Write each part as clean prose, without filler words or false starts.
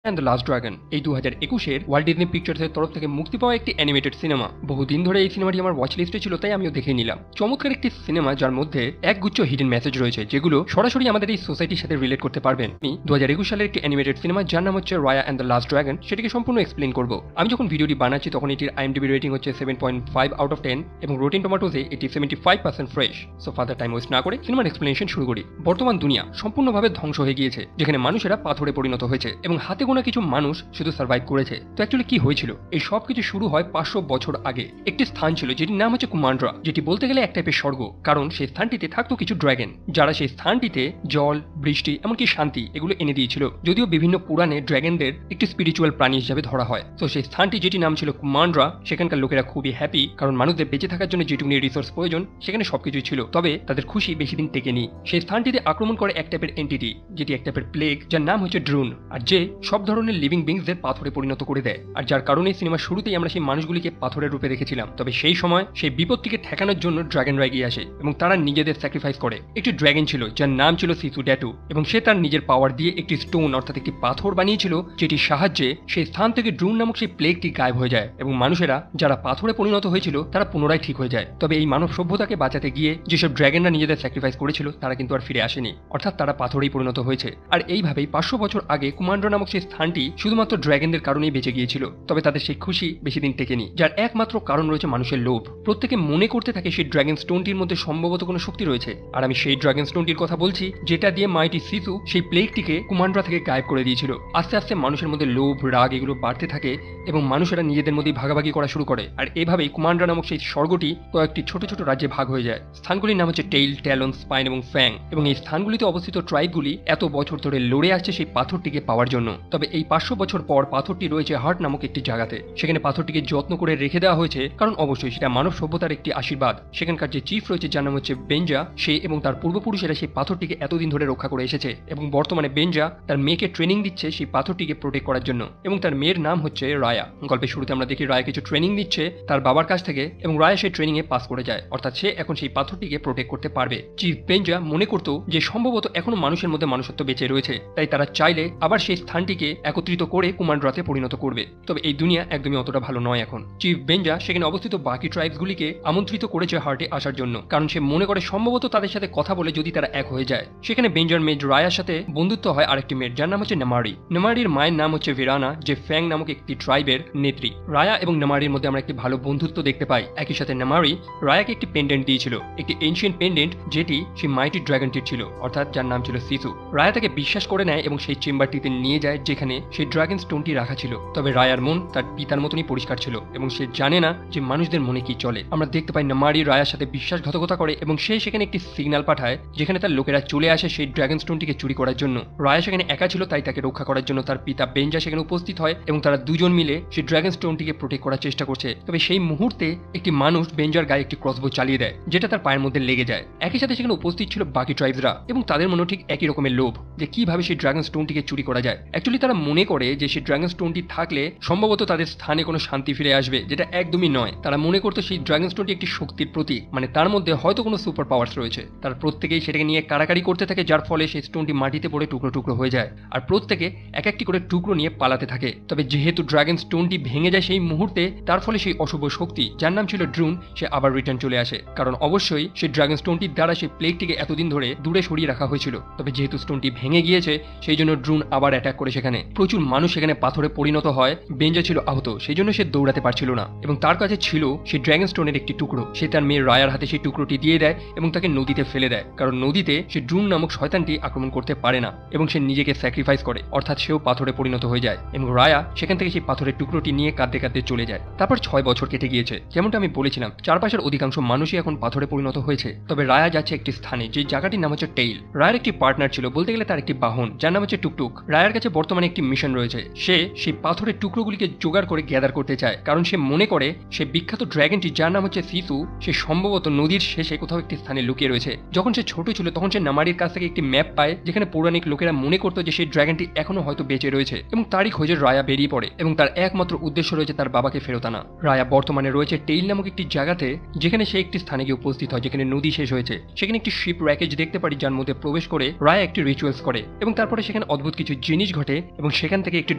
And the last dragon এই 2021-এর Walt Disney পিকচার্সের তরফ থেকে মুক্তি পাওয়া একটি অ্যানিমেটেড সিনেমা। বহুদিন ধরে এই সিনেমাটি আমার ওয়াচ লিস্টে ছিল, তাই আমিও দেখে নিলাম। চমৎকার একটি সিনেমা যার মধ্যে একগুচ্ছ হিডেন মেসেজ রয়েছে যেগুলো সরাসরি আমাদের এই সোসাইটির সাথে রিলেট করতে পারবেন। আমি 2021 সালের একটি অ্যানিমেটেড সিনেমা যার নাম হচ্ছে Raya and the last dragon সেটিকে সম্পূর্ণ এক্সপ্লেন করব। আমি যখন ভিডিওটি বানাচ্ছি তখন এটির IMDb রেটিং হচ্ছে 7.5 আউট অফ 10 এবং রোটেন টমেটোজে এটি 75% fresh. So father time waste না করে সিনেমার এক্সপ্লেনেশন শুরু করি। বর্তমান দুনিয়া সম্পূর্ণভাবে ধ্বংস হয়ে গিয়েছে, যেখানে মানুষেরা পাথরে পরিণত হয়েছে এবং হাতে গোনা কিছু মানুষ শুধু সার্ভাইভ করেছে। তো অ্যাকচুয়ালি কি হয়েছিল? এই সব কিছু শুরু হয় 500 বছর আগে। একটি স্থান ছিল যেটির নাম হচ্ছে কুমান্ড্রা, যেটি বলতে গেলে এক টাইপের স্বর্গ, কারণ সেই স্থানটিতে থাকতো কিছু ড্রাগন যারা সেই স্থানটিতে জল, বৃষ্টি, এমনকি শান্তি এগুলো এনে দিয়েছিল। যদিও বিভিন্ন পুরাণে ড্রাগনদের একটি স্পিরিচুয়াল প্রাণী হিসেবে ধরা হয়। তো সেই স্থানটি যেটি নাম ছিল কুমান্ড্রা, সেখানকার লোকেরা খুবই হ্যাপি, কারণ মানুষদের বেঁচে থাকার জন্য যেটুকুনি রিসোর্স প্রয়োজন সেখানে সবকিছুই ছিল। তবে তাদের খুশি বেশি দিন টেকেনি। সেই স্থানটিতে আক্রমণ করে এক টাইপের এন্টিটি, যেটি এক টাইপের প্লেগ, যার নাম হচ্ছে ড্রুন, আর যে সব ধরনের লিভিং বিংসদের পাথরে পরিণত করে দেয়। আর যার কারণে সিনেমার শুরুতেই আমরা সেই মানুষগুলিকে পাথরের রূপে দেখেছিলাম। তবে সেই সময় সেই বিপত্তিকে ঠেকানোর জন্য ড্রাগনরা এগিয়ে আসে এবং তারা নিজেদের স্যাক্রিফাইস করে। একটি ড্রাগন ছিল যার নাম ছিল সিসু ড্যাটু, এবং সে তার নিজের পাওয়ার দিয়ে একটি স্টোন অর্থাৎ একটি পাথর বানিয়েছিল, যেটির সাহায্যে সেই স্থান থেকে ড্রুন নামক সেই প্লেগটি গায়েব হয়ে যায় এবং মানুষেরা যারা পাথরে পরিণত হয়েছিল তারা পুনরায় ঠিক হয়ে যায়। তবে এই মানব সভ্যতাকে বাঁচাতে গিয়ে যেসব ড্রাগনরা নিজেদের স্যাক্রিফাইস করেছিল তারা কিন্তু আর ফিরে আসেনি, অর্থাৎ তারা পাথরেই পরিণত হয়েছে। আর এইভাবেই 500 বছর আগে কুমান্ড্রা নামক সেই স্থানটি শুধুমাত্র ড্রাগনদের কারণেই বেঁচে গিয়েছিল। তবে তাদের সেই খুশি বেশি দিন টেকেনি, যার একমাত্র কারণ রয়েছে মানুষের লোভ। প্রত্যেকে মনে করতে থাকে সেই ড্রাগন স্টোনটির মধ্যে সম্ভবত কোনো শক্তি রয়েছে, আর আমি সেই ড্রাগন স্টোনটির কথা বলছি যেটা দিয়ে মাইটি সিসু সেই প্লেগটিকে কুমান্ড্রা থেকে গায়েব করে দিয়েছিল। আস্তে আস্তে মানুষের মধ্যে লোভ, রাগ এগুলো বাড়তে থাকে এবং মানুষেরা নিজেদের মধ্যেই ভাগাভাগি করা শুরু করে। আর এভাবেই কুমান্ড্রা নামক সেই স্বর্গটি কয়েকটি ছোট ছোট রাজ্যে ভাগ হয়ে যায়। স্থানগুলির নাম হচ্ছে টেইল, ট্যালন, স্পাইন এবং ফ্যাং, এবং এই স্থানগুলিতে অবস্থিত ট্রাইবগুলি এত বছর ধরে লড়ে আসছে সেই পাথরটিকে পাওয়ার জন্য। তবে এই 500 বছর পর পাথরটি রয়েছে হার্ট নামক একটি জায়গাতে। সেখানে পাথরটিকে যত্ন করে রেখে দেওয়া হয়েছে, কারণ অবশ্যই সেটা মানব সভ্যতার একটি আশীর্বাদ। সেখানকার যে চিফ রয়েছে যার নাম হচ্ছে বেঞ্জা, সে এবং তার পূর্বপুরুষেরা সেই পাথরটিকে এতদিন ধরে রক্ষা করে এসেছে এবং বর্তমানে বেঞ্জা তার মেয়েকে ট্রেনিং দিচ্ছে সেই পাথরটিকে প্রোটেক্ট করার জন্য, এবং তার মেয়ের নাম হচ্ছে রায়া। গল্পের শুরুতে আমরা দেখি রায়া কিছু ট্রেনিং দিচ্ছে তার বাবার কাছ থেকে, এবং রায়া সেই ট্রেনিং এ পাস করে যায়, অর্থাৎ সে এখন সেই পাথরটিকে প্রোটেক্ট করতে পারবে। চিফ বেঞ্জা মনে করতো যে সম্ভবত এখনো মানুষের মধ্যে মানুষত্ব বেঁচে রয়েছে, তাই তারা চাইলে আবার সেই স্থানটিকে একত্রিত করে কুমান্ড্রাতে পরিণত করবে। তবে এই দুনিয়া একদমই অতটা ভালো নয় এখন। চিফ বেঞ্জা সেখানে অবস্থিত বাকি ট্রাইবসগুলিকে আমন্ত্রিত করেছে হার্টে আসার জন্য, কারণ সে মনে করে সম্ভবত তাদের সাথে কথা বলে যদি তারা এক হয়ে যায়। সেখানে বেঞ্জার মেয়ে রায়ার সাথে বন্ধুত্ব হয় আরেকটি মেয়ের যার নাম হচ্ছে নামারি। নামারির মায়ের নাম হচ্ছে ভিরানা, যে ফ্যাং নামক একটি ট্রাইবের নেত্রী। রায়া এবং নামারির মধ্যে আমরা একটি ভালো বন্ধুত্ব দেখতে পাই। একই সাথে নামারি রায়াকে একটি পেন্ডেন্ট দিয়েছিল, একটি এনশিয়েন্ট পেন্ডেন্ট, যেটি সেই মাইটি ড্রাগনটির ছিল, অর্থাৎ যার নাম ছিল সিসু। রায়া তাকে বিশ্বাস করে নেয় এবং সেই চেম্বারটিতে নিয়ে যায় যেখানে সেই ড্রাগন স্টোনটি রাখা ছিল। তবে রায়ার মন তার পিতার মতনই পরিষ্কার ছিল এবং সে জানে না যে মানুষদের মনে কি চলে। আমরা দেখতে পাই নামারি রায়ার সাথে বিশ্বাসঘাতকতা করে এবং সে সেখানে একটি সিগন্যাল পাঠায় যেখানে তার লোকেরা চলে আসে সেই ড্রাগন স্টোনটিকে চুরি করার জন্য। রায়া সেখানে একা ছিল, তাই তাকে রক্ষা করার জন্য তার পিতা বেঞ্জা সেখানে উপস্থিত হয় এবং তারা দুজন মিলে সেই ড্রাগন স্টোনটিকে প্রোটেক্ট করার চেষ্টা করছে। তবে সেই মুহূর্তে একটি মানুষ বেঞ্জার গায়ে একটি ক্রসবো চালিয়ে দেয়, যেটা তার পায়ের মধ্যে লেগে যায়। একই সাথে সেখানে উপস্থিত ছিল বাকি ট্রাইবসরা এবং তাদের মনে ঠিক একই রকমের লোভ যে কিভাবে সেই ড্রাগন স্টোনটিকে চুরি করা যায়। অ্যাকচুয়ালি তারা মনে করে যে সেই ড্রাগন স্টোনটি থাকলে সম্ভবত তাদের স্থানে কোনো শান্তি ফিরে আসবে, যেটা একদমই নয়। তারা মনে করতো সেই ড্রাগন স্টোনটি একটি শক্তির প্রতীক, মানে তার মধ্যে হয়তো কোনো সুপার পাওয়ার্স রয়েছে। তারা প্রত্যেকেই সেটাকে নিয়ে কারাকারি করতে থাকে, যার ফলে সেই স্টোনটি মাটিতে পড়ে টুকরো টুকরো হয়ে যায় আর প্রত্যেকে এক একটি করে টুকরো নিয়ে পালাতে থাকে। তবে যেহেতু ড্রাগন স্টোনটি ভেঙে যায় সেই মুহূর্তে, তার ফলে সেই অশুভ শক্তি যার নাম ছিল ড্রুন সে আবার রিটার্ন চলে আসে, কারণ অবশ্যই সেই ড্রাগন স্টোনটির দ্বারা সেই প্লেগটিকে এতদিন ধরে দূরে সরিয়ে রাখা হয়েছিল। তবে যেহেতু স্টোনটি ভেঙে গিয়েছে সেই জন্য ড্রুন আবার অ্যাটাক করে সেখানে। প্রচুর মানুষ সেখানে পাথরে পরিণত হয়। বেঞ্জা ছিল আহত, সেই জন্য সে দৌড়াতে পারছিল না এবং তার কাছে ছিল সেই ড্রাগন স্টোনের একটি টুকরো। সে তার মেয়ে রায়ার হাতে সেই টুকরোটি দিয়ে দেয় এবং তাকে নদীতে ফেলে দেয়, কারণ নদীতে সে ড্রুন নামক শয়তানটি আক্রমণ করতে পারে না এবং সে নিজেকে স্যাক্রিফাইস করে, অর্থাৎ সেও পাথরে পরিণত হয়ে যায় এবং রায়া সেখান থেকে সেই পাথরের টুকরোটি নিয়ে কাঁদতে কাঁদতে চলে যায়। তারপর 6 বছর কেটে গিয়েছে। যেমনটা আমি বলেছিলাম, চারপাশের অধিকাংশ মানুষই এখন পাথরে পরিণত হয়েছে। তবে রায়া যাচ্ছে একটি স্থানে যে জায়গাটির নাম হচ্ছে টেইল। রায়ার একটি পার্টনার ছিল, বলতে গেলে তার একটি বাহন যার নাম হচ্ছে টুকটুক। রায়ার কাছে বর্তমানে একটি মিশন রয়েছে। সে সেই পাথরের টুকরোগুলিকে জোগাড় করে গ্যাদার করতে চায়, কারণ সে মনে করে সে বিখ্যাত ড্রাগনটি যার নাম হচ্ছে সিসু সে সম্ভবত নদীর শেষে কোথাও একটি স্থানে লুকিয়ে রয়েছে। যখন সে ছোট ছিল তখন সে নামারির কাছ থেকে একটি ম্যাপ পায় যেখানে পৌরাণিক লোকেরা মনে করতো যে সেই ড্রাগনটি এখনো হয়তো বেঁচে রয়েছে এবং তারই খোঁজে রায়া বেরিয়ে পড়ে এবং তার একমাত্র উদ্দেশ্য রয়েছে তার বাবাকে ফেরত আনা। রায়া বর্তমানে রয়েছে টেইল নামক একটি জায়গাতে, যেখানে সে একটি স্থানে গিয়ে উপস্থিত হয় যেখানে নদী শেষ হয়েছে। সেখানে একটি শিপ র্যাকেজ দেখতে পারি যার মধ্যে প্রবেশ করে রায়া একটি রিচুয়ালস করে এবং তারপরে সেখানে অদ্ভুত কিছু জিনিস ঘটে এবং সেখান থেকে একটি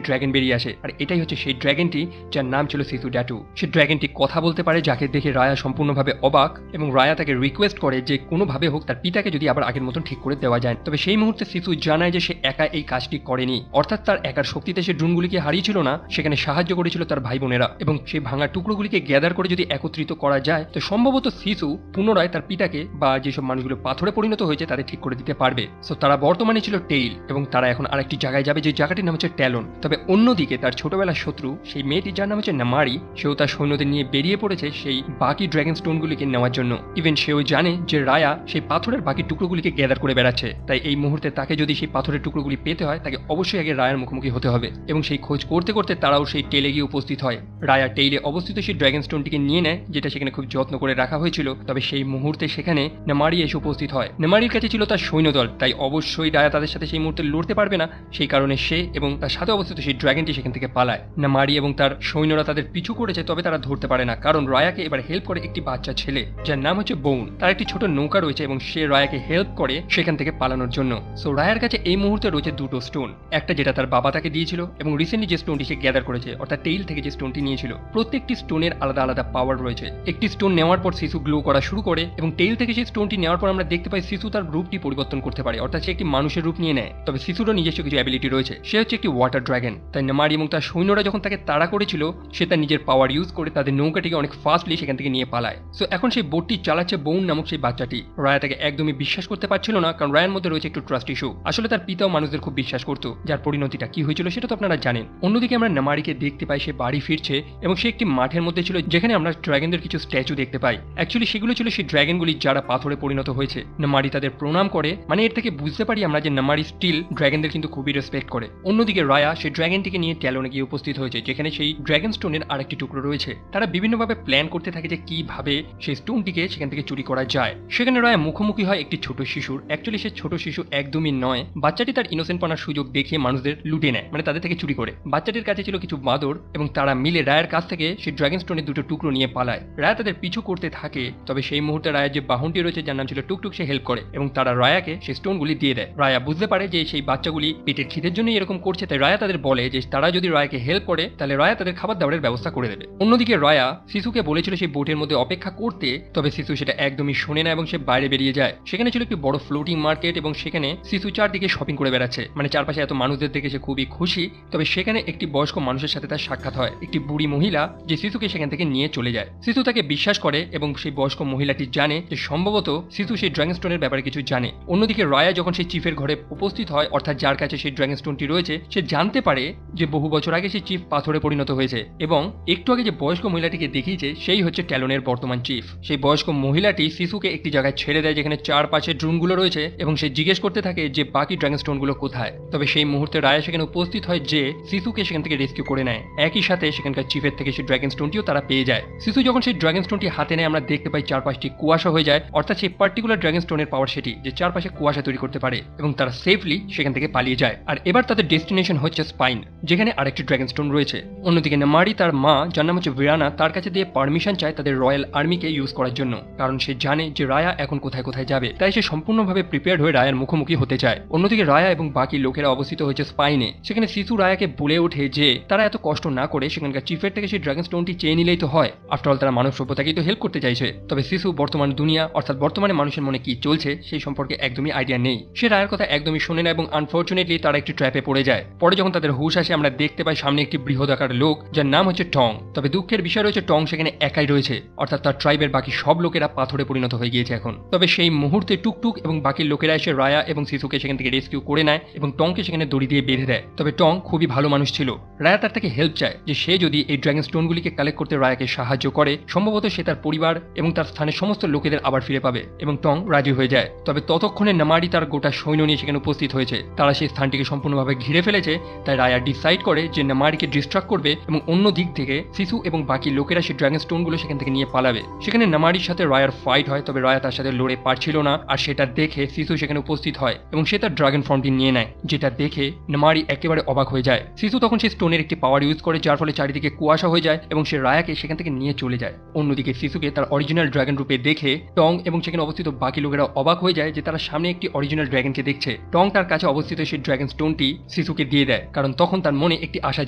ড্র্যাগন বেরিয়ে আসে, আর এটাই হচ্ছে সেই ড্র্যাগনটি যার নাম ছিল সিসু ড্যাটু। সে ড্র্যাগনটি কথা বলতে পারে, যাকে দেখে রায়া সম্পূর্ণভাবে অবাক, এবং রায়া তাকে রিকোয়েস্ট করে যে কোনোভাবে হোক তার পিতাকে যদি আবার আগের মতন ঠিক করে দেওয়া যায়। তবে সেই মুহূর্তে সিসু জানায় যে সে একা এই কাজটি করেনি, অর্থাৎ তার একার শক্তিতে সে ড্রোনগুলিকে হারিয়েছিল না, সেখানে সাহায্য করেছিল তার ভাই বোনেরা, এবং সেই ভাঙা টুকরোগুলিকে গ্যাদার করে যদি একত্রিত করা যায় তো সম্ভবত সিসু পুনরায় তার পিতাকে বা যেসব মানুষগুলো পাথরে পরিণত হয়েছে তাদের ঠিক করে দিতে পারবে। সো তারা বর্তমানে ছিল টেইল, এবং তারা এখন আরেকটি জায়গায় যাবে যে জায়গাটির নাম হচ্ছে ট্যালন। তবে অন্যদিকে তার ছোটবেলার শত্রু সেই মেয়েটি যার নাম হচ্ছে নামারি, সেও তার সৈন্যদের নিয়ে বেরিয়ে পড়েছে সেই বাকি ড্র্যাগন স্টোনগুলিকে নেওয়ার জন্য। ইভেন সেও জানে যে রায়া সেই পাথরের বাকি টুকরোগুলিকে গ্যাদার করে বেড়াচ্ছে, তাই এই মুহূর্তে তাকে যদি সেই পাথরের টুকরোগুলি পেতে হয় তাকে অবশ্যই আগে রায়ার মুখোমুখি হতে হবে। এবং সেই খোঁজ করতে করতে তারাও সেই টেলে গিয়ে উপস্থিত হয়। রায়া টেইলে অবস্থিত সেই ড্র্যাগন স্টোনটিকে নিয়ে নেয়, যেটা সেখানে খুব যত্ন করে রাখা হয়েছিল। তবে সেই মুহূর্তে সেখানে নামারি এসে উপস্থিত হয়। নামারির কাছে ছিল তার সৈন্যদল, তাই অবশ্যই রায়া তাদের সাথে সেই মুহূর্তে লড়তে পারবে না, সেই কারণে সে এবং তার সাথে অবস্থিত সেই ড্র্যাগনটি সেখান থেকে পালায়। নামারি এবং তার সৈন্যরা তাদের পিছু করেছে, তবে তারা ধরতে পারে না, কারণ রায়াকে এবার হেল্প করে একটি বাচ্চা ছেলে যার নাম হচ্ছে বোন। তার একটি ছোট নৌকা রয়েছে এবং সে রায়াকে হেল্প করে সেখান থেকে পালানোর জন্য। সো রায়ার কাছে এই মুহূর্তে রয়েছে দুটো স্টোন, একটা যেটা তার বাবা তাকে দিয়েছিল এবং রিসেন্টলি যে স্টোনটি সে গ্যাদার করেছে, অর্থাৎ টেইল থেকে যে স্টোনটি নিয়েছিল। প্রত্যেকটি স্টোনের আলাদা আলাদা পাওয়ার রয়েছে। একটি স্টোন নেওয়ার পর সিসু গ্লো করা শুরু করে, এবং টেইল থেকে সেই স্টোনটি নেওয়ার পর আমরা দেখতে পাই সিসু তার রূপটি পরিবর্তন করতে পারে, অর্থাৎ সে একটি মানুষের রূপ নিয়ে নেয়। তবে সিসুরও নিজস্ব কিছু অ্যাবিলিটি রয়েছে, সে হচ্ছে একটি ওয়াটার ড্র্যাগন। তাই নামারি এবং তার সৈন্যরা যখন তাকে তাড়া করেছিল, সে তার নিজের পাওয়ার ইউজ করে তাদের নৌকাটিকে অনেক ফাস্টলি সেখান থেকে নিয়ে পালায়। সো এখন সেই বোটটি চালাচ্ছে বোন নামক সেই বাচ্চাটি। রায়া তাকে একদমই বিশ্বাস করতে পারছিল না, কারণ রায়ার মধ্যে রয়েছে একটু ট্রাস্ট ইস্যু। আসলে তার পিতাও মানুষদের খুব বিশ্বাস করতো, যার পরিণতিটা কি হয়েছিল সেটা তো আপনারা জানেন। অন্যদিকে আমরা নামারিকে দেখতে পাই সে বাড়ি ফিরছে, এবং সে একটি মাঠের মধ্যে ছিল যেখানে আমরা ড্র্যাগনদের কিছু স্ট্যাচু দেখতে পাই। অ্যাকচুয়ালি সেগুলো ছিল সেই ড্র্যাগনগুলি যারা পাথরে পরিণত হয়েছে। নামারি তাদের প্রণাম করে, মানে এর থেকে বুঝতে পারি আমরা যে নামারি স্টিল ড্র্যাগনদের কিন্তু খুবই রেসপেক্ট করে। অন্যদিকে রায়া সেই ড্র্যাগনটিকে নিয়ে ট্যালনে গিয়ে উপস্থিত হয়েছে, যেখানে সেই ড্র্যাগন স্টোনের আরেকটি টুকরো রয়েছে। তারা বিভিন্নভাবে প্ল্যান করতে থাকে যে কিভাবে সেই স্টোনটিকে সেখান থেকে চুরি করা যায়। সেখানে রায়া মুখোমুখি হয় একটি ছোট শিশুর। অ্যাকচুয়ালি সে ছোট শিশু একদমই নয়, বাচ্চাটি তার ইনোসেন্টপনার সুযোগ দেখিয়ে মানুষদের লুটে নেয়, মানে তাদের থেকে চুরি করে। বাচ্চাটির কাছে ছিল কিছু বাঁদর, এবং তারা মিলে রায়ের কাছ থেকে সেই ড্র্যাগন স্টোনের দুটো টুকরো নিয়ে পালায়। রায়া তাদের পিছু করতে থাকে, তবে সেই মুহূর্তে রায়ের যে বাহনটি রয়েছে যার নাম ছিল টুকটুক, সে হেল্প করে এবং তারা রায়াকে সেই স্টোনগুলি দিয়ে দেয়। রায়া বুঝতে পারে যে সেই বাচ্চাগুলি পেটের খিদের জন্য এরকম করছে, তাই রায়া তাদের বলে যে তারা যদি রায়াকে হেল্প করে তাহলে রায়া তাদের খাবার দাবারের ব্যবস্থা করে দেবে। অন্যদিকে রায়া শিশুকে বলেছিল সেই বোটের মধ্যে অপেক্ষা করতে, তবে শিশু সেটা একদমই শোনে না এবং সে বাইরে বেরিয়ে যায়। সেখানে ছিল একটি বড় ফ্লোটিং মার্কেট, এবং সেখানে শিশু চারদিকে শপিং করে বেড়াচ্ছে, মানে চারপাশে এত মানুষদের দেখে সে খুবই খুশি। তবে সেখানে একটি বয়স্ক মানুষের সাথে তার সাক্ষাৎ হয়, একটি বুড়ি মহিলা, যে শিশুকে সেখান থেকে নিয়ে চলে যায়। শিশু তাকে বিশ্বাস করে এবং সেই বয়স্ক মহিলাটি জানে যে সম্ভবত শিশু সেই ড্র্যাগন স্টোনের ব্যাপারে কিছু জানে। অন্যদিকে রায়া যখন সেই চিফের ঘরে উপস্থিত হয়, অর্থাৎ যার কাছে সেই ড্র্যাগন স্টোনটি রয়েছে, সে জানতে পারে যে বহু বছর আগে সেই চিফ পাথরে পরিণত হয়েছে, এবং একটু আগে যে বয়স্ক মহিলাটিকে দেখিয়েছে সেই হচ্ছে ট্যালনের বর্তমান চিফ। সেই বয়স্ক মহিলাটি শিশুকে একটি জায়গায় ছেড়ে দেয় যেখানে চারপাশে ড্রোনগুলো রয়েছে, এবং সে জিজ্ঞেস করতে থাকে যে বাকি ড্র্যাগন স্টোনগুলো কোথায়। তবে সেই মুহূর্তে রায়া সেখানে উপস্থিত হয় যে শিশুকে সেখান থেকে রেস্কিউ করে নেয়। একই সাথে সেখানকার চিফের থেকে সেই ড্র্যাগন স্টোনটিও তারা পেয়ে যায়। শিশু যখন সেই ড্র্যাগন স্টোনটি হাতে নেয়, আমরা দেখতে পাই চারপাশটি কুয়াশা হয়ে যায়, অর্থাৎ সেই পার্টিকুলার ড্র্যাগন স্টোনের পাওয়ার সেটি যে চারপাশে কুয়াশা তৈরি করতে পারে, এবং তারা সেফলি সেখান থেকে পালিয়ে যায়। আর এবার তাদের ডেস্টিনেশন হচ্ছে স্পাইন, যেখানে আরেকটি ড্র্যাগন স্টোন রয়েছে। অন্যদিকে নামারি তার মা যার নাম হচ্ছে ভিরানা, তার কাছে দিয়ে পারমিশন চায় তাদের রয়্যাল আর্মিকে ইউজ করার জন্য, কারণ সে জানে যে রায়া এখন কোথায় কোথায় যাবে, তাই সে সম্পূর্ণভাবে প্রিপেয়ার্ড হয়ে রায়ার মুখোমুখি হতে চায়। অন্যদিকে রায়া এবং বাকি লোকেরা অবস্থিত হয়েছে স্পাইনে। সেখানে শিশু রায়াকে বলে ওঠে যে তারা এত কষ্ট না করে সেখানকার চিফের থেকে সেই ড্র্যাগন স্টোনটি চেয়ে নিলেই তো হয়, আফটার অল তারা মানব সভ্যতাকেই তো হেল্প করতে চাইছে। তবে শিশু বর্তমান দুনিয়া, অর্থাৎ বর্তমানে মানুষের মনে কি চলছে সেই সম্পর্কে একদমই আইডিয়া নেই। সে রায়ের কথা একদমই শোনে না, এবং আনফর্চুনেটলি তারা একটি ট্র্যাপে পড়ে যায়। পরে যখন তাদের হুশ আসে, আমরা দেখতে পাই সামনে একটি বৃহদাকার লোক যার নাম হচ্ছে টং। তবে দুঃখের বিষয় রয়েছে টং সেখানে একাই রয়েছে, অর্থাৎ তার ট্রাইবের বাকি সব লোকেরা পাথরে পরিণত হয়ে গিয়েছে এখন। তবে সেই মুহূর্তে টুকটুক এবং বাকি লোকেরা এসে রায়া এবং শিশুকে সেখান থেকে রেস্কিউ করে নেয় এবং টংকে সেখানে দড়ি দিয়ে বেঁধে দেয়। তবে টং খুবই ভালো মানুষ ছিল। রায়া তার থেকে হেল্প চায় যে সে যদি এই ড্র্যাগন স্টোনগুলিকে কালেক্ট করতে রায়াকে সাহায্য করে, সম্ভবত সে তার পরিবার এবং তার স্থানের সমস্ত লোকেদের আবার ফিরে পাবে, এবং টং রাজি হয়ে যায়। তবে ততক্ষণে নামারি তার গোটা সৈন্য নিয়ে সেখানে উপস্থিত হয়েছে। তারা সেই স্থানটিকে সম্পূর্ণভাবে ঘিরে ফেলেছে, তাই রায়া ডিসাইড করে যে নামারিকে ডিস্ট্রাক্ট করবে এবং অন্য দিক থেকে শিশু এবং বাকি লোকেরা সেই ড্র্যাগন স্টোনগুলো সেখান থেকে নিয়ে পালাবে। সেখানে নামারির সাথে রায়ার ফাইট হয়, তবে রায়া তার সাথে লড়ে পারছিল না, আর সেটা দেখে শিশু সেখানে উপস্থিত হয় এবং সে তার ড্রাগন ফর্মটি নিয়ে নেয়, যেটা দেখে নামারি একেবারে অবাক হয়ে যায়। শিশু তখন সেই স্টোনের একটি পাওয়ার ইউজ করে, যার ফলে চারিদিকে কুয়াশা হয়ে যায় এবং সে রায়াকে সেখান থেকে নিয়ে চলে যায়। অন্যদিকে শিশুকে তার অরিজিনাল ড্রাগন রূপে দেখে টং এবং সেখানে অবস্থিত বাকি লোকেরা অবাক হয়ে যায় যে তারা সামনে একটি অরিজিনাল ড্রাগনকে দেখছে। টং তার কাছে অবস্থিত সেই ড্রাগন স্টোনটি শিশুকে দিয়ে দেয়, কারণ তখন তার মনে একটি আশা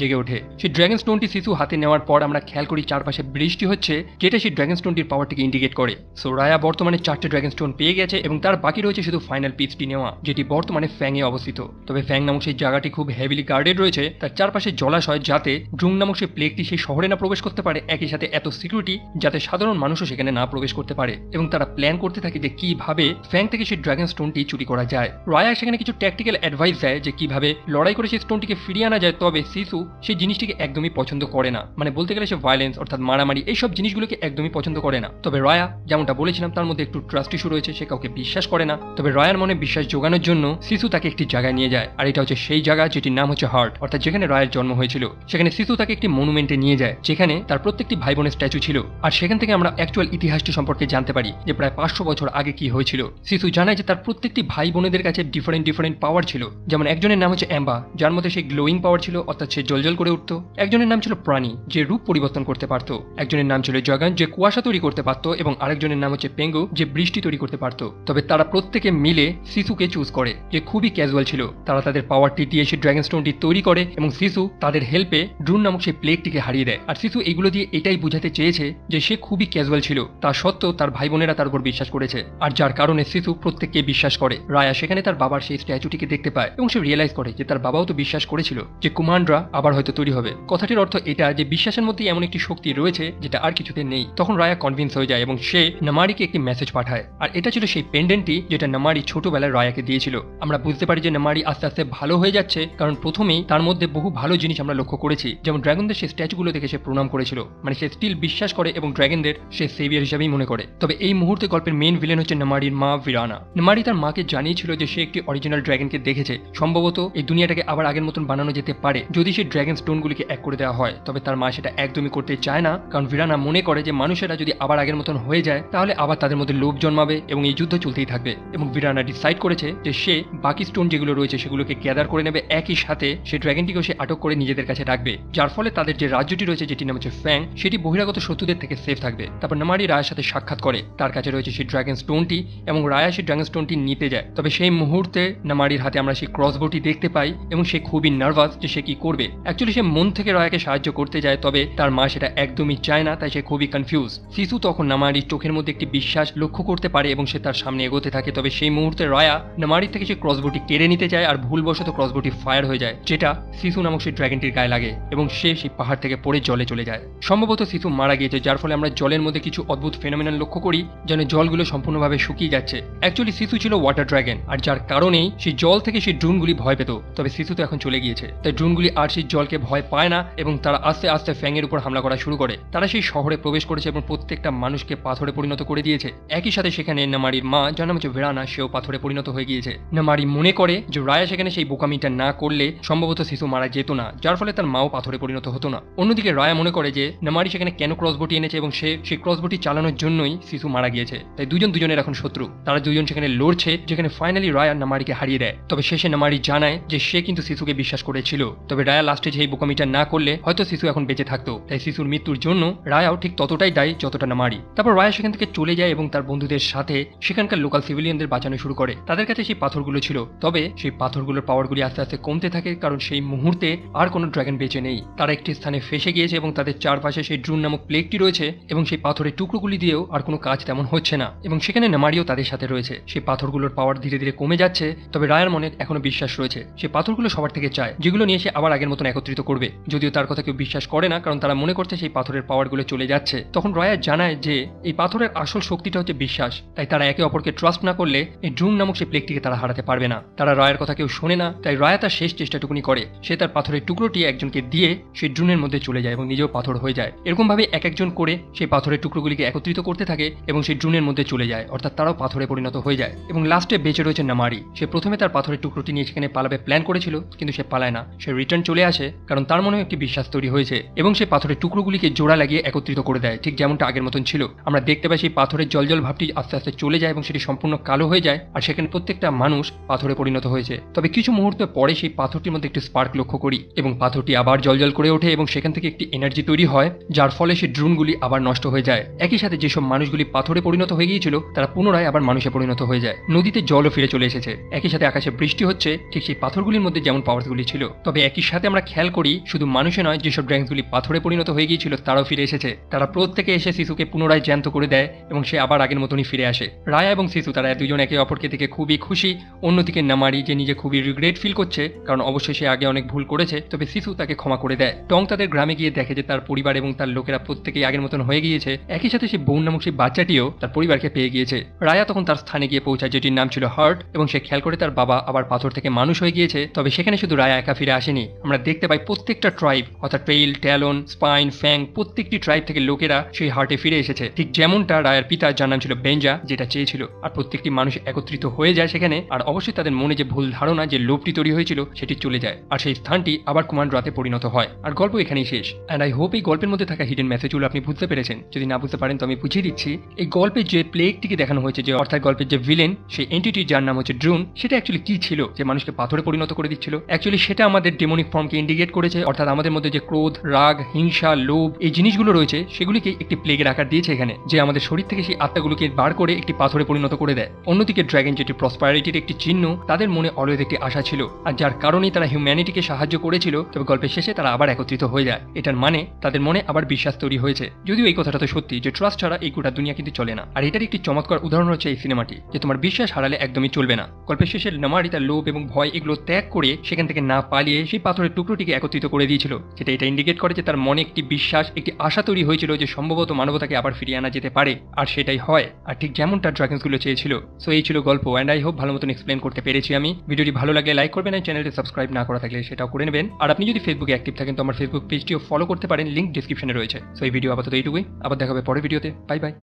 জেগে ওঠে। সেই ড্রাগন স্টোনটি শিশু হাতে নেওয়ার পর আমরা খেয়াল করি চারপাশে বৃষ্টি হচ্ছে, যেটা সেই ড্রাগন স্টোনটির পাওয়ারটিকে ইন্ডিকেট করে। সো রায়া বর্তমানে 4টে ড্রাগন স্টোন পেয়ে গেছে এবং তার বাকি রয়েছে শুধু ফাইনাল পিসটি নেওয়া, যেটি বর্তমানে ফ্যাং এ অবস্থিত। তবে ফ্যাং নামক সেই জায়গাটি খুব হেভিলি গার্ডেড রয়েছে, তার চারপাশে জলাশয়, যাতে ড্রুং নামক সেই প্লেগটি সেই শহরে না প্রবেশ করতে পারে, একই সাথে এত সিকিউরিটি যাতে সাধারণ মানুষও সেখানে না প্রবেশ করতে পারে। এবং তারা প্ল্যান করতে থাকে যে কিভাবে ফ্যাং থেকে সেই ড্রাগন স্টোনটি চুরি করা যায়। রায়া সেখানে কিছু ট্যাকটিক্যাল অ্যাডভাইস দেয় যে কিভাবে লড়াই করে সেই স্টোনটিকে ফিরিয়ে আনা যায়। তবে শিশু সেই জিনিসটিকে একদমই পছন্দ করে না, মানে বলতে গেলে সে ভায়োলেন্স অর্থাৎ মারামারি এইসব জিনিসগুলোকে একদমই পছন্দ করে না। তবে রায়া যেমনটা বলেছিলাম তার মধ্যে একটু ট্রাস্ট ইস্যু রয়েছে, সে কাউকে বিশ্বাস করে না। তবে রায়ার মনে বিশ্বাস জোগানোর জন্য শিশু তাকে একটি জায়গায় নিয়ে যায়, আর এটা হচ্ছে সেই জায়গা যেটির নাম হচ্ছে হার্ট, অর্থাৎ যেখানে রায়ের জন্ম হয়েছিল। সেখানে শিশু তাকে একটি মনুমেন্টে নিয়ে যায়, যেখানে তার প্রত্যেকটি ভাই বোনের স্ট্যাচু ছিল। আর সেখান থেকে আমরা অ্যাকচুয়াল ইতিহাসটি সম্পর্কে জানতে পারি যে প্রায় 500 বছর আগে কি হয়েছিল। শিশু জানায় যে তার প্রত্যেকটি ভাই বোনেদের কাছে ডিফারেন্ট পাওয়ার ছিল। যেমন একজনের নাম হচ্ছে অ্যাম্বা, যার মধ্যে সেই গ্লোয়িং পাওয়ার ছিল, অর্থাৎ সে জলজল করে উঠত। একজনের নাম ছিল প্রাণী, যে রূপ পরিবর্তন করতে পারত। একজনের নাম ছিল জগান, যে কুয়াশা তৈরি করতে পারত। এবং আরেকজনের নাম হচ্ছে পেঙ্গু, যে বৃষ্টি তৈরি করতে পারত। তবে তারা প্রত্যেকে মিলে শিশুকে চুজ করে, যে খুবই ক্যাজুয়াল ছিল। তারা তাদের পাওয়ারটি দিয়ে সেই ড্রাগন স্টোনটি তৈরি করে এবং শিশু তাদের হেল্পে ড্রুন নামক সেই প্লেগটিকে হারিয়ে দেয়। আর শিশু এগুলো দিয়ে এটাই বুঝাতে চেয়েছে যে সে খুবই ক্যাজুয়াল ছিল, তা সত্ত্বেও তার ভাই বোনেরা তার উপর বিশ্বাস করেছে, আর যার কারণে শিশু প্রত্যেককে বিশ্বাস করে। রায়া সেখানে তার বাবার সেই স্ট্যাচুটিকে দেখতে পায় এবং সে রিয়েলাইজ করে যে তার বাবাও তো বিশ্বাস করেছিল যে কুমান্ডরা আবার হয়তো তৈরি হবে। কথাটির অর্থ এটা যে বিশ্বাসের মধ্যে এমন একটি শক্তি রয়েছে যেটা আর কিছুতে নেই। তখন রায়া কনভিন্স হয়ে যায় এবং সে নামারিকে একটি মেসেজ পাঠায়, আর এটা ছিল সেই পেন্ডেন্টটি যেটা নামারি ছোটবেলায় রায়াকে দিয়েছিল। আমরা বুঝতে পারি যে নামারি আস্তে আস্তে ভালো হয়ে যাচ্ছে, কারণ প্রথমেই তার মধ্যে বহু ভালো জিনিস আমরা লক্ষ্য করেছি। যেমন ড্রাগনদের সেই স্ট্যাচুগুলো দেখে সে প্রণাম করেছিল, মানে সে স্টিল বিশ্বাস করে এবং ড্রাগনদের সে সেভিয়ার হিসেবেই মনে করে। তবে এই মুহূর্তে গল্পের মেইন ভিলেন হচ্ছে নামারির মা ভিরানা। নামারি তার মাকে জানিয়েছিল যে সে একটি অরিজিনাল ড্রাগনকে দেখেছে, সম্ভবত এই দুনিয়াটাকে আবার আগের মতন বানানো যেতে পারে যদি সেই ড্রাগন স্টোনগুলিকে এক করে দেওয়া হয়। তবে তার মা সেটা একদমই করতে চায় না, কারণ ভিরানা মনে করে যে মানুষেরা যদি আবার আগের মতন হয়ে যায় তাহলে আবার তাদের মধ্যে লোভ জন্মাবে এবং এই যুদ্ধ চলতেই থাকবে। এবং ভিরানা ডিসাইড করেছে যে সে বাকি স্টোন যেগুলো রয়েছে সেগুলোকে গ্যাদার করে নেবে, একই সাথে সেই ড্রাগনটিকেও সে আটক করে নিজেদের কাছে রাখবে, যার ফলে তাদের যে রাজ্যটি রয়েছে যেটির নাম হচ্ছে ফ্যাং, সেটি বহিরাগত শত্রুদের থেকে সেফ থাকবে। তারপর নামারি রায়ের সাথে সাক্ষাৎ করে, তার কাছে রয়েছে সেই ড্রাগন স্টোনটি এবং রায়া সেই ড্রাগন স্টোনটি নিতে যায়। তবে সেই মুহূর্তে নামারির হাতে আমরা সেই ক্রসবোটি দেখতে পাই এবং সে খুবই নার্ভাস যে সে কি করবে। অ্যাকচুয়ালি সে মন থেকে রায়াকে সাহায্য করতে যায়, তবে তার মা সেটা একদমই চায় না, তাই সে খুবই কনফিউজ। শিশু তখন নামারির চোখের মধ্যে একটি বিশ্বাস লক্ষ্য করতে পারে এবং সে তার সামনে এগোতে থাকে। তবে সেই মুহূর্তে রায়া নামারির থেকে সেই ক্রসবোটি কেড়ে নিতে যায় আর ভুলবশত ক্রসবোটি ফায়ার হয়ে যায়, যেটা শিশু নামক সেই ড্রাগনটির গায়ে লাগে এবং সে সেই পাহাড় থেকে পড়ে জলে চলে যায়। সম্ভবত শিশু মারা গিয়েছে, যার ফলে আমরা জলের মধ্যে কিছু অদ্ভুত ফেনোমেনন লক্ষ্য করি, যেন জলগুলো সম্পূর্ণভাবে শুকিয়ে যাচ্ছে। অ্যাকচুয়ালি শিশু ছিল ওয়াটার ড্রাগন, আর যার কারণেই সেই জল থেকে সেই ড্রোনগুলি ভয় পেত। তবে শিশু তো এখন চলে গিয়েছে, তাই ড্রোনগুলি আর সেই জলকে ভয় পায় না এবং তারা আস্তে আস্তে ফ্যাংয়ের উপর হামলা করা শুরু করে। তারা সেই শহরে প্রবেশ করেছে এবং প্রত্যেকটা মানুষকে পাথরে পরিণত করে দিয়েছে। একই সাথে সেখানে নামারির মা, যার নাম হচ্ছে ভিরানা, সেও পাথরে পরিণত হয়ে গিয়েছে। নামারি মনে করে যে রায়া সেখানে সেই বোকামিটা না করলে সম্ভবত শিশু মারা যেত না, যার ফলে তার মাও পাথরে পরিণত হতো না। অন্যদিকে রায়া মনে করে যে নামারি সেখানে কেন ক্রসবোটি এনেছে এবং সে সেই ক্রসবোটি চালানোর জন্যই শিশু মারা গিয়েছে, তাই দুজনের এখন শত্রু। তারা দুজন সেখানে লড়ছে, যেখানে ফাইনালি রায়া নামারিকে হারিয়ে দেয়। তবে শেষে নামারি জানায় যে সে কিন্তু শিশুকে বিশ্বাস করেছিল। তবে রায়া লাস্টে যে এই বোকামিটা না করলে হয়তো শিশু এখন বেঁচে থাকতো, তাই শিশুর মৃত্যুর জন্য রায়াও ঠিক ততটাই দায়ী যতটা নামারি। তারপর রায়া সেখান থেকে চলে যায় এবং তার বন্ধুদের সাথে সেখানকার লোকাল সিভিলিয়ানদের বাঁচানো শুরু করে। তাদের কাছে সেই পাথরগুলো ছিল, তবে সেই পাথরগুলোর পাওয়ারগুলি আস্তে আস্তে কমতে থাকে, কারণ সেই মুহূর্তে আর কোনো ড্রাগন বেঁচে নেই। তারা একটি স্থানে ফেসে গিয়েছে এবং তাদের চারপাশে সেই ড্রুন নামক প্লেগটি রয়েছে এবং সেই পাথরের টুকরোগুলি দিয়েও আর কোনো কাজ তেমন হচ্ছে না। এবং সেখানে নামারিও তাদের সাথে রয়েছে। সেই পাথরগুলোর পাওয়ার ধীরে ধীরে কমে যাচ্ছে, তবে রায়ার মনে এখনো বিশ্বাস রয়েছে সেই পাথরগুলো সবার থেকে চায়, যেগুলো নিয়ে সে আবার আগের মতন একত্রিত করবে। যদিও তার কথা কেউ বিশ্বাস করে না, কারণ তারা মনে করছে সেই পাথরের পাওয়ারগুলো চলে যাচ্ছে। তখন রায়া জানায় যে এই পাথরের আসল শক্তিটা হচ্ছে বিশ্বাস, তাই তারা একে অপরকে ট্রাস্ট না করলে এই ড্রুন নামক সেই প্লেগটিকে তারা হারাতে পারবে না। তারা রায়ের কথা কেউ শোনে না, তাই রায়া তার শেষ চেষ্টাটুকুনি করে। সে তার পাথরের টুকরোটি একজনকে দিয়ে সেই ড্রুনের মধ্যে চলে যায় এবং নিজেও পাথর হয়ে যায়। এরকম ভাবে এক একজন করে সেই পাথরের টুকরোগুলিকে একত্রিত করতে থাকে এবং সেই ড্রুনের মধ্যে চলে যায়, অর্থাৎ তারাও পাথরে পরিণত হয়ে যায়। এবং লাস্টে বেঁচে রয়েছে নামারি। সে প্রথমে তার পাথরের টুকরোটি নিয়ে সেখানে পালাবে প্ল্যান করেছিল, কিন্তু সে পালায় না, সে রিটার্ন চলে আসে, কারণ তার মনে একটি বিশ্বাস তৈরি হয়েছে এবং সেই পাথরের টুকরোগুলিকে জোড়া লাগিয়ে একত্রিত করে দেয়, ঠিক যেমনটা আগের মতন ছিল। আমরা দেখতে পাই সেই পাথরের জলজল ভাবটি আস্তে আস্তে চলে যায় এবং সেটি সম্পূর্ণ কালো হয়ে যায়, আর সেখানে প্রত্যেকটা মানুষ পাথরে পরিণত হয়েছে। তবে কিছু মুহূর্ত পরে সেই পাথরটির মধ্যে একটি স্পার্ক লক্ষ্য করি এবং পাথরটি আবার জলজল করে ওঠে এবং সেখান থেকে একটি এনার্জি তৈরি হয়, যার ফলে সেই ড্রোনগুলি আবার নষ্ট হয়ে যায়। একই সাথে যেসব মানুষগুলি পাথরে পরিণত হয়ে গিয়েছিল তারা পুনরায় আবার মানুষে পরিণত হয়ে যায়। নদীতে জলও ফিরে চলে এসেছে। একই সাথে আকাশে বৃষ্টি হচ্ছে, ঠিক সেই পাথরগুলির মধ্যে যেমন পাওয়ারগুলি ছিল, তবে একই সাথে আমরা খেয়াল করি শুধু মানুষে নয়, যেসব ড্রাগনগুলি পাথরে পরিণত হয়ে গিয়েছিল তারাও ফিরে এসেছে। তারা প্রত্যেকে এসে শিশুকে পুনরায় জ্যান্ত করে দেয় এবং সে আবার আগের মতনই ফিরে আসে। রায়া এবং শিশু তারা দুজন একে অপরকে দেখে খুবই খুশি। অন্যদিকে নামারি যে নিজে খুবই রিগ্রেট ফিল করছে, কারণ অবশ্যই সে আগে অনেক ভুল করেছে, তবে শিশু তাকে ক্ষমা করে দেয়। টং তাদের গ্রামে গিয়ে দেখে যে তার পরিবার এবং তার লোকেরা প্রত্যেকেই আগের মতন হয়ে গিয়েছে। একই সাথে সে বোন নামক সেই বাচ্চাটিও তার পরিবারকে পেয়ে গিয়েছে। রায়া তখন তার স্থানে গিয়ে পৌঁছায় যেটির নাম ছিল হার্ট, এবং সে খেয়াল করে তার বাবা আবার পাথর থেকে মানুষ হয়ে গিয়েছে। তবে সেখানে শুধু রায়া একা ফিরে আসেনি, আমরা দেখতে পাই প্রত্যেকটা ট্রাইব অর্থাৎ টেইল, ট্যালন, স্পাইন, ফ্যাং প্রত্যেকটি ট্রাইব থেকে লোকেরা সেই হার্টে ফিরে এসেছে, ঠিক যেমনটা রায়ার পিতা যার নাম ছিল বেঞ্জা যেটা চেয়েছিল। আর প্রত্যেকটি মানুষ একত্রিত হয়ে যায় সেখানে, আর অবশ্যই তাদের মনে যে ভুল ধারণা যে লোভটি তৈরি হয়েছিল সেটি চলে যায়, আর সেই স্থানটি আবার কমান্ডারাতে পরিণত হয়। আর গল্প এখানেই শেষ। অ্যান্ড আই হোপ এই গল্পের মধ্যে থাকা হিডেন মেসেজগুলো আপনি বুঝতে পেরেছেন। যদি না বুঝতে পারেন তো আমি বুঝিয়ে দিচ্ছি। এই গল্পের যে প্লেগটিকে দেখানো হয়েছে, যে অর্থাৎ গল্পের যে ভিলেন, সেই এন্টিটি যার নাম হচ্ছে ড্রুন, সেটা অ্যাকচুয়ালি কি ছিল যে মানুষকে পাথরে পরিণত করে দিচ্ছিল। অ্যাকচুয়ালি সেটা আমাদের ডেমনিক ফর্মকে ইন্ডিকেট করেছে, অর্থাৎ আমাদের মধ্যে যে ক্রোধ, রাগ, হিংসা, লোভ এই জিনিসগুলো রয়েছে সেগুলিকে একটি প্লেগের আকার দিয়েছে এখানে, যে আমাদের শরীর থেকে সেই আত্মাগুলোকে বার করে একটি পাথরে পরিণত করে দেয়। অন্যদিকে ড্রাগন যেটি প্রসপারিটির একটি চিহ্ন, তাদের মনে অলওয়েজ একটি আশা ছিল, আর যার কারণেই তারা হিউম্যানিটিকে সাহায্য করেছিল। তবে গল্পের শেষে তারা আবার একত্রিত হয়ে যায়। এটার মানে তাদের মনে আবার বিশ্বাস তৈরি হয়েছে। যদিও এই কথাটা তো সত্যি যে ট্রাস্ট ছাড়া এই গোটা দুনিয়া কিন্তু চলে না। আর এটার একটি চমৎকার উদাহরণ হচ্ছে এই সিনেমাটি, যে তোমার বিশ্বাস হারালে একদমই চলবে না। গল্পের শেষে নামারি তার লোভ এবং ভয় এগুলো ত্যাগ করে সেখান থেকে না পালিয়ে সেই পাথরের টুকরোটিকে একত্রিত করে দিয়েছিল, যেটা এটা ইন্ডিকেট করে যে তার মনে একটি বিশ্বাস, একটি আশা তৈরি হয়েছিল যে সম্ভবত মানবতাকে আবার ফিরিয়ে আনা যেতে পারে, আর সেটাই হয়, আর ঠিক যেমনটা ড্রাগনসগুলো চেয়েছিল। সো এই ছিল গল্প, অ্যান্ড আই হোপ ভালো মতন এক্সপ্লেন করতে পেরেছি আমি। ভিডিওটি ভালো লাগলে লাইক করবেন, আর চ্যানেলটি সাবস্ক্রাইব না করা থাকলে সেটাও করে নেবেন। আর আপনি যদি ফেসবুকে অ্যাক্টিভ থাকেন তো আমার ফেসবুক পেজটিও ফলো করতে পারেন, লিঙ্ক ডিসক্রিপশনে রয়েছে। সো এই ভিডিও আপাতত এইটুকুই, আবার দেখা হবে পরের ভিডিওতে। Bye bye.